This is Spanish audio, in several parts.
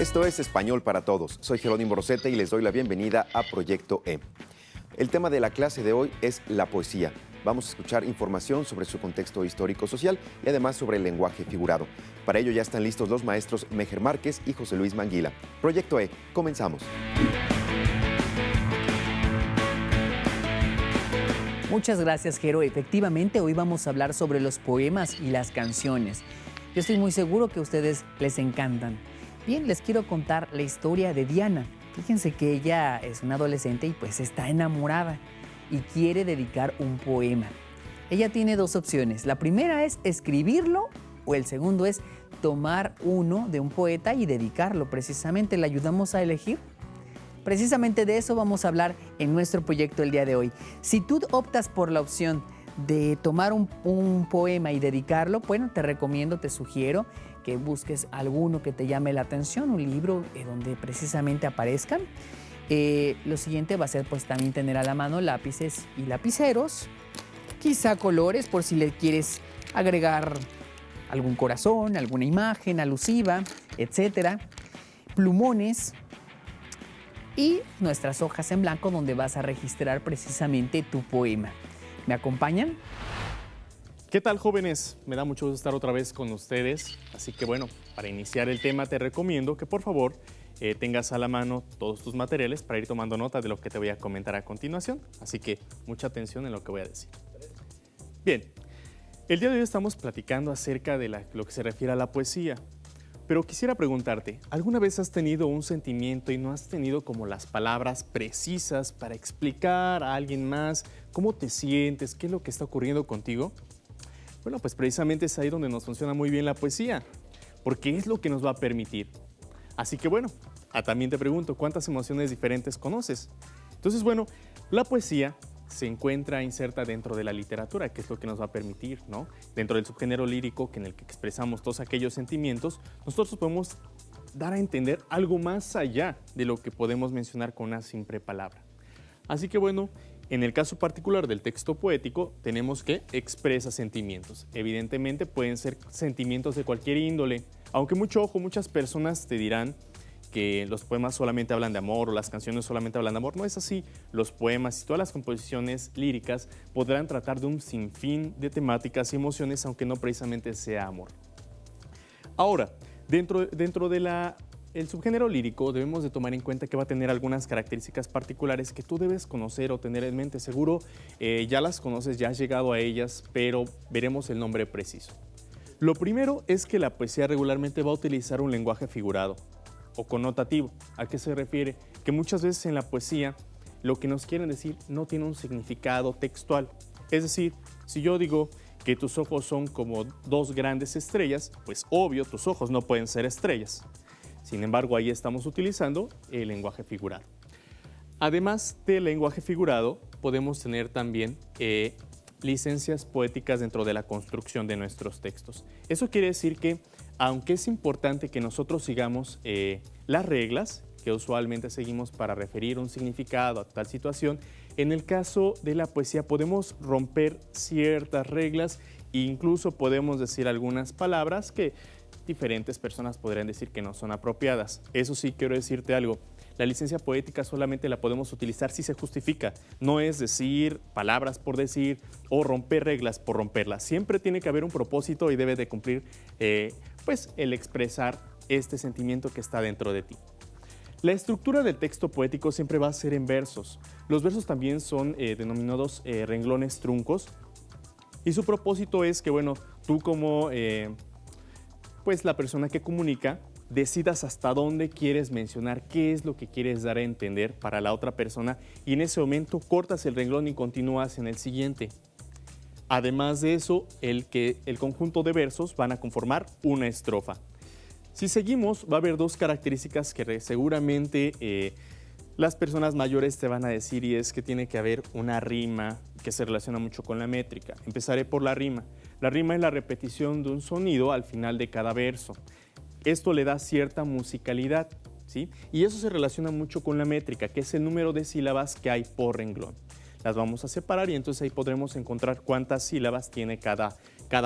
Esto es Español para Todos. Soy Jerónimo Rosete y les doy la bienvenida a Proyecto E. El tema de la clase de hoy es la poesía. Vamos a escuchar información sobre su contexto histórico-social y además sobre el lenguaje figurado. Para ello ya están listos los maestros Mejer Márquez y José Luis Manguila. Proyecto E, comenzamos. Muchas gracias, Jero. Efectivamente, hoy vamos a hablar sobre los poemas y las canciones. Yo estoy muy seguro que a ustedes les encantan. Bien, les quiero contar la historia de Diana. Fíjense que ella es una adolescente y pues está enamorada y quiere dedicar un poema. Ella tiene dos opciones. La primera es escribirlo o el segundo es tomar uno de un poeta y dedicarlo. Precisamente, ¿le ayudamos a elegir? Precisamente de eso vamos a hablar en nuestro proyecto el día de hoy. Si tú optas por la opción de tomar un poema y dedicarlo, bueno, te recomiendo, te sugiero que busques alguno que te llame la atención, un libro donde precisamente aparezcan. Lo siguiente va a ser pues también tener a la mano lápices y lapiceros, quizá colores por si le quieres agregar algún corazón, alguna imagen alusiva, etcétera, plumones y nuestras hojas en blanco donde vas a registrar precisamente tu poema. ¿Me acompañan? ¿Qué tal, jóvenes? Me da mucho gusto estar otra vez con ustedes. Así que bueno, para iniciar el tema te recomiendo que por favor tengas a la mano todos tus materiales para ir tomando nota de lo que te voy a comentar a continuación. Así que mucha atención en lo que voy a decir. Bien, el día de hoy estamos platicando acerca de lo que se refiere a la poesía. Pero quisiera preguntarte, ¿alguna vez has tenido un sentimiento y no has tenido como las palabras precisas para explicar a alguien más cómo te sientes, qué es lo que está ocurriendo contigo? Bueno, pues precisamente es ahí donde nos funciona muy bien la poesía, porque es lo que nos va a permitir. Así que bueno, también te pregunto, ¿cuántas emociones diferentes conoces? Entonces, bueno, la poesía se encuentra inserta dentro de la literatura, que es lo que nos va a permitir, ¿no? Dentro del subgénero lírico, en el que expresamos todos aquellos sentimientos, nosotros podemos dar a entender algo más allá de lo que podemos mencionar con una simple palabra. Así que bueno, en el caso particular del texto poético, tenemos que expresa sentimientos. Evidentemente pueden ser sentimientos de cualquier índole, aunque mucho ojo, muchas personas te dirán que los poemas solamente hablan de amor o las canciones solamente hablan de amor. No es así. Los poemas y todas las composiciones líricas podrán tratar de un sinfín de temáticas y emociones, aunque no precisamente sea amor. Ahora, dentro del subgénero lírico debemos de tomar en cuenta que va a tener algunas características particulares que tú debes conocer o tener en mente. Seguro ya las conoces, ya has llegado a ellas, pero veremos el nombre preciso. Lo primero es que la poesía regularmente va a utilizar un lenguaje figurado o connotativo. ¿A qué se refiere? Que muchas veces en la poesía lo que nos quieren decir no tiene un significado textual. Es decir, si yo digo que tus ojos son como dos grandes estrellas, pues obvio, tus ojos no pueden ser estrellas. Sin embargo, ahí estamos utilizando el lenguaje figurado. Además del lenguaje figurado, podemos tener también licencias poéticas dentro de la construcción de nuestros textos. Eso quiere decir que, aunque es importante que nosotros sigamos las reglas que usualmente seguimos para referir un significado a tal situación, en el caso de la poesía podemos romper ciertas reglas e incluso podemos decir algunas palabras que diferentes personas podrían decir que no son apropiadas. Eso sí, quiero decirte algo. La licencia poética solamente la podemos utilizar si se justifica. No es decir palabras por decir o romper reglas por romperlas. Siempre tiene que haber un propósito y debe de cumplir pues el expresar este sentimiento que está dentro de ti. La estructura del texto poético siempre va a ser en versos. Los versos también son denominados renglones truncos y su propósito es que, bueno, tú como pues la persona que comunica decidas hasta dónde quieres mencionar, qué es lo que quieres dar a entender para la otra persona y en ese momento cortas el renglón y continúas en el siguiente. Además de eso, el conjunto de versos van a conformar una estrofa. Si seguimos, va a haber dos características que seguramente las personas mayores te van a decir, y es que tiene que haber una rima que se relaciona mucho con la métrica. Empezaré por la rima. La rima es la repetición de un sonido al final de cada verso. Esto le da cierta musicalidad, ¿sí? Y eso se relaciona mucho con la métrica, que es el número de sílabas que hay por renglón. Las vamos a separar y entonces ahí podremos encontrar cuántas sílabas tiene cada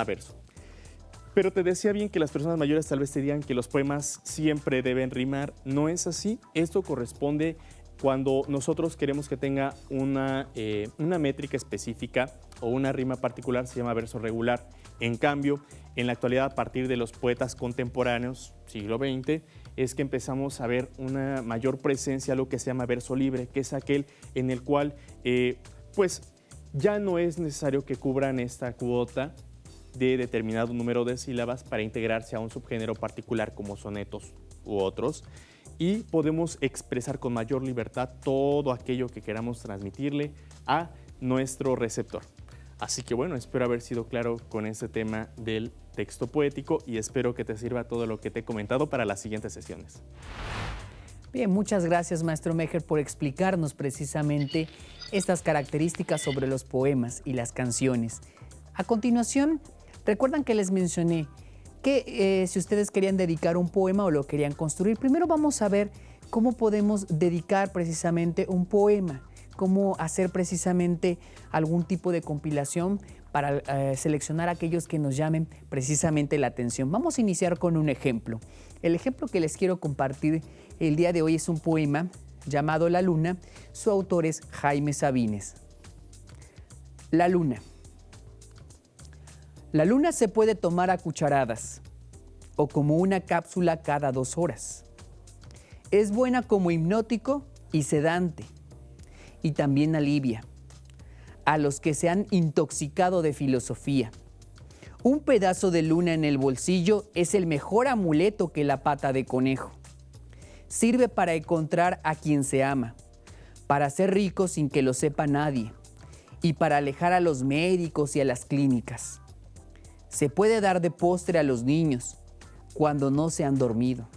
verso. Pero te decía bien que las personas mayores tal vez te digan que los poemas siempre deben rimar. No es así. Esto corresponde cuando nosotros queremos que tenga una métrica específica o una rima particular, se llama verso regular. En cambio, en la actualidad, a partir de los poetas contemporáneos, siglo XX, es que empezamos a ver una mayor presencia a lo que se llama verso libre, que es aquel en el cual, pues, ya no es necesario que cubran esta cuota de determinado número de sílabas para integrarse a un subgénero particular como sonetos u otros, y podemos expresar con mayor libertad todo aquello que queramos transmitirle a nuestro receptor. Así que bueno, espero haber sido claro con este tema del texto poético y espero que te sirva todo lo que te he comentado para las siguientes sesiones. Bien, muchas gracias, maestro Mejer, por explicarnos precisamente estas características sobre los poemas y las canciones. A continuación, recuerdan que les mencioné que si ustedes querían dedicar un poema o lo querían construir, primero vamos a ver cómo podemos dedicar precisamente un poema, cómo hacer precisamente algún tipo de compilación para seleccionar aquellos que nos llamen precisamente la atención. Vamos a iniciar con un ejemplo. El ejemplo que les quiero compartir el día de hoy es un poema llamado La Luna. Su autor es Jaime Sabines. La Luna. La luna se puede tomar a cucharadas o como una cápsula cada 2 horas. Es buena como hipnótico y sedante, y también alivia a los que se han intoxicado de filosofía. Un pedazo de luna en el bolsillo es el mejor amuleto que la pata de conejo. Sirve para encontrar a quien se ama, para ser rico sin que lo sepa nadie, y para alejar a los médicos y a las clínicas. Se puede dar de postre a los niños cuando no se han dormido.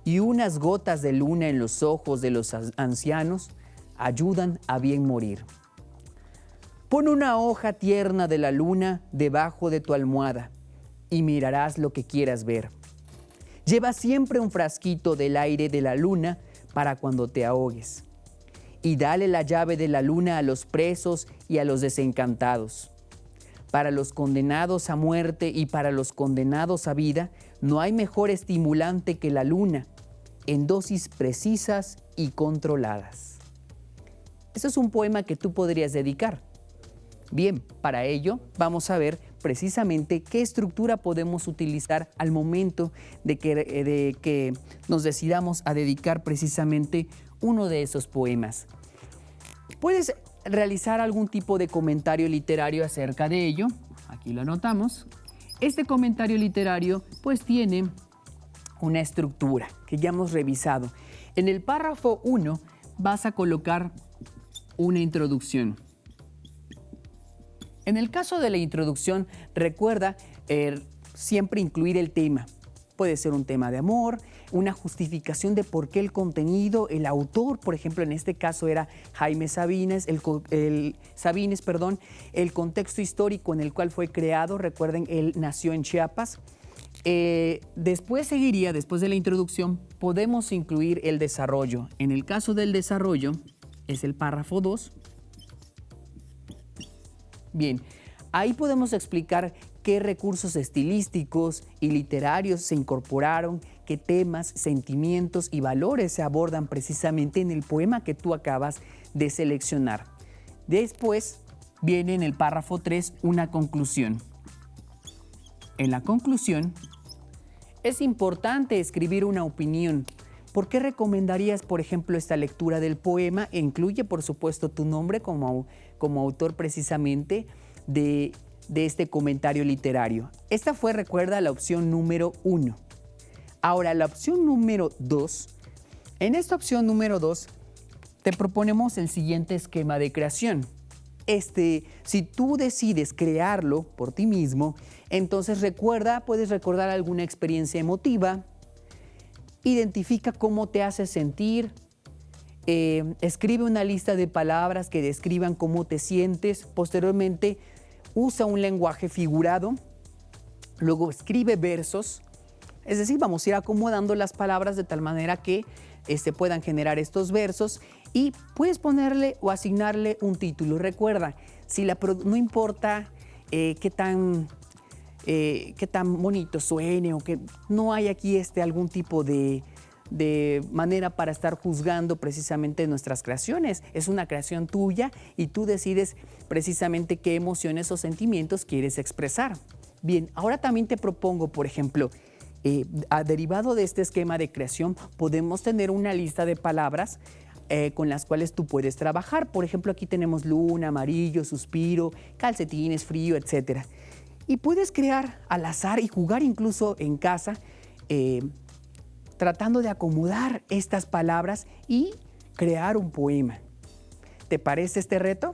Y unas gotas de luna en los ojos de los ancianos ayudan a bien morir. Pon una hoja tierna de la luna debajo de tu almohada y mirarás lo que quieras ver. Lleva siempre un frasquito del aire de la luna para cuando te ahogues. Y dale la llave de la luna a los presos y a los desencantados. Para los condenados a muerte y para los condenados a vida, no hay mejor estimulante que la luna, en dosis precisas y controladas. Eso es un poema que tú podrías dedicar. Bien, para ello vamos a ver precisamente qué estructura podemos utilizar al momento de que nos decidamos a dedicar precisamente uno de esos poemas. Puedes realizar algún tipo de comentario literario acerca de ello. Aquí lo anotamos. Este comentario literario pues tiene una estructura que ya hemos revisado. En el párrafo 1 vas a colocar una introducción. En el caso de la introducción, recuerda siempre incluir el tema. Puede ser un tema de amor, una justificación de por qué el contenido, el autor, por ejemplo, en este caso era Jaime Sabines, el contexto histórico en el cual fue creado. Recuerden, él nació en Chiapas. Después de la introducción, podemos incluir el desarrollo. En el caso del desarrollo, es el párrafo 2. Bien, ahí podemos explicar qué recursos estilísticos y literarios se incorporaron, qué temas, sentimientos y valores se abordan precisamente en el poema que tú acabas de seleccionar. Después viene en el párrafo 3 una conclusión. En la conclusión, es importante escribir una opinión. ¿Por qué recomendarías, por ejemplo, esta lectura del poema? Incluye, por supuesto, tu nombre como autor precisamente de este comentario literario. Esta fue, recuerda, la opción número 1. Ahora, la opción número 2. En esta opción número 2 te proponemos el siguiente esquema de creación. Si tú decides crearlo por ti mismo, entonces puedes recordar alguna experiencia emotiva, identifica cómo te hace sentir, escribe una lista de palabras que describan cómo te sientes, posteriormente usa un lenguaje figurado, luego escribe versos, es decir, vamos a ir acomodando las palabras de tal manera que puedan generar estos versos y puedes ponerle o asignarle un título. Recuerda, no importa qué tan qué tan bonito suene o que no hay aquí algún tipo de manera para estar juzgando precisamente nuestras creaciones. Es una creación tuya y tú decides precisamente qué emociones o sentimientos quieres expresar. Bien, ahora también te propongo, por ejemplo, derivado de este esquema de creación, podemos tener una lista de palabras con las cuales tú puedes trabajar. Por ejemplo, aquí tenemos luna, amarillo, suspiro, calcetines, frío, etc. Y puedes crear al azar y jugar incluso en casa, tratando de acomodar estas palabras y crear un poema. ¿Te parece este reto?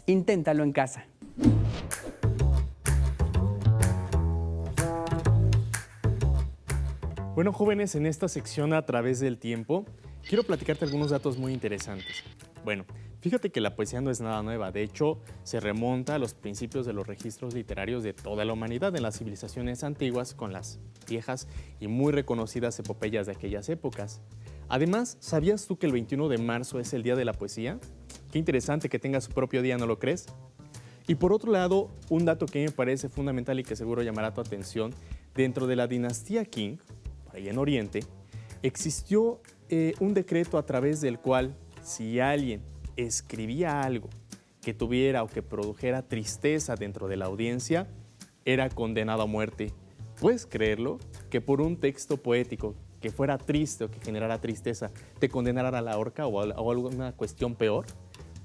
Inténtalo en casa. Bueno, jóvenes, en esta sección A través del tiempo, quiero platicarte algunos datos muy interesantes. Bueno, fíjate que la poesía no es nada nueva. De hecho, se remonta a los principios de los registros literarios de toda la humanidad en las civilizaciones antiguas con las viejas y muy reconocidas epopeyas de aquellas épocas. Además, ¿sabías tú que el 21 de marzo es el Día de la Poesía? Qué interesante que tenga su propio día, ¿no lo crees? Y por otro lado, un dato que me parece fundamental y que seguro llamará tu atención, dentro de la dinastía Qing, por ahí en Oriente, existió un decreto a través del cual si alguien escribía algo que tuviera o que produjera tristeza dentro de la audiencia, era condenado a muerte. ¿Puedes creerlo? Que por un texto poético que fuera triste o que generara tristeza, te condenaran a la horca o alguna cuestión peor.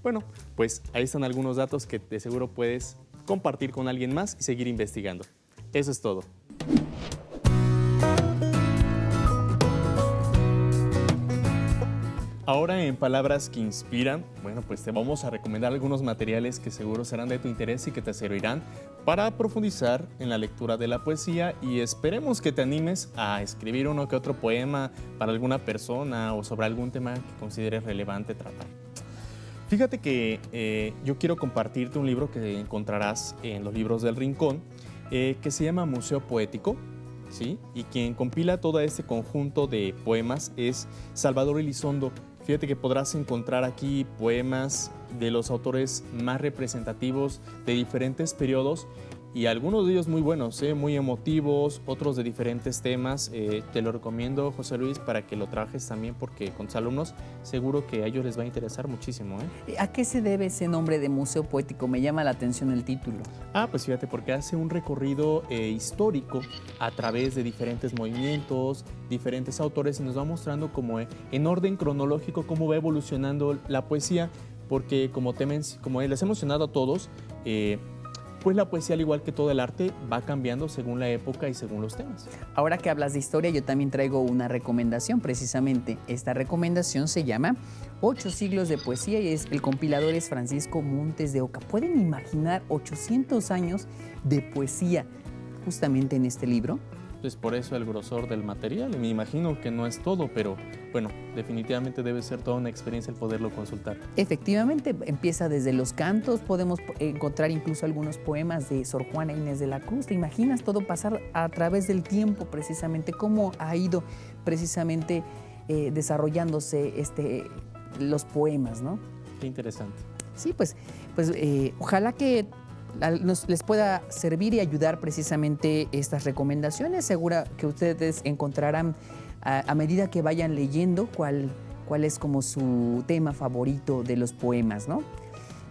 Bueno, pues ahí están algunos datos que de seguro puedes compartir con alguien más y seguir investigando. Eso es todo. Ahora en Palabras que Inspiran, bueno, pues te vamos a recomendar algunos materiales que seguro serán de tu interés y que te servirán para profundizar en la lectura de la poesía y esperemos que te animes a escribir uno que otro poema para alguna persona o sobre algún tema que consideres relevante tratar. Fíjate que yo quiero compartirte un libro que encontrarás en los libros del Rincón que se llama Museo Poético. ¿Sí? Y quien compila todo este conjunto de poemas es Salvador Elizondo. Fíjate que podrás encontrar aquí poemas de los autores más representativos de diferentes periodos y algunos de ellos muy buenos, muy emotivos, otros de diferentes temas. Te lo recomiendo, José Luis, para que lo trabajes también porque con tus alumnos seguro que a ellos les va a interesar muchísimo. ¿A qué se debe ese nombre de Museo Poético? Me llama la atención el título. Pues fíjate, porque hace un recorrido histórico a través de diferentes movimientos, diferentes autores y nos va mostrando como en orden cronológico cómo va evolucionando la poesía, porque como les he mencionado a todos, pues la poesía, al igual que todo el arte, va cambiando según la época y según los temas. Ahora que hablas de historia, yo también traigo una recomendación, precisamente. Esta recomendación se llama 8 siglos de poesía y el compilador es Francisco Montes de Oca. ¿Pueden imaginar 800 años de poesía justamente en este libro? Pues por eso el grosor del material. Y me imagino que no es todo, pero bueno, definitivamente debe ser toda una experiencia el poderlo consultar. Efectivamente, empieza desde los cantos, podemos encontrar incluso algunos poemas de Sor Juana Inés de la Cruz. ¿Te imaginas todo pasar a través del tiempo precisamente? ¿Cómo ha ido precisamente desarrollándose los poemas, ¿no? Qué interesante. Sí, pues ojalá que les pueda servir y ayudar precisamente estas recomendaciones. Segura que ustedes encontrarán a medida que vayan leyendo cuál es como su tema favorito de los poemas, ¿no?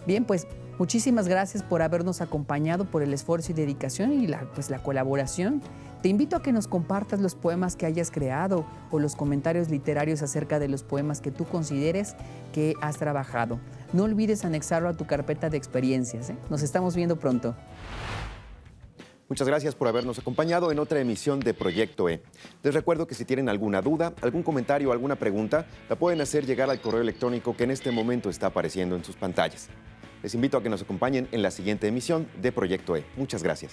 Bien, pues muchísimas gracias por habernos acompañado, por el esfuerzo y dedicación y la colaboración. Te invito a que nos compartas los poemas que hayas creado o los comentarios literarios acerca de los poemas que tú consideres que has trabajado. No olvides anexarlo a tu carpeta de experiencias. Nos estamos viendo pronto. Muchas gracias por habernos acompañado en otra emisión de Proyecto E. Les recuerdo que si tienen alguna duda, algún comentario o alguna pregunta, la pueden hacer llegar al correo electrónico que en este momento está apareciendo en sus pantallas. Les invito a que nos acompañen en la siguiente emisión de Proyecto E. Muchas gracias.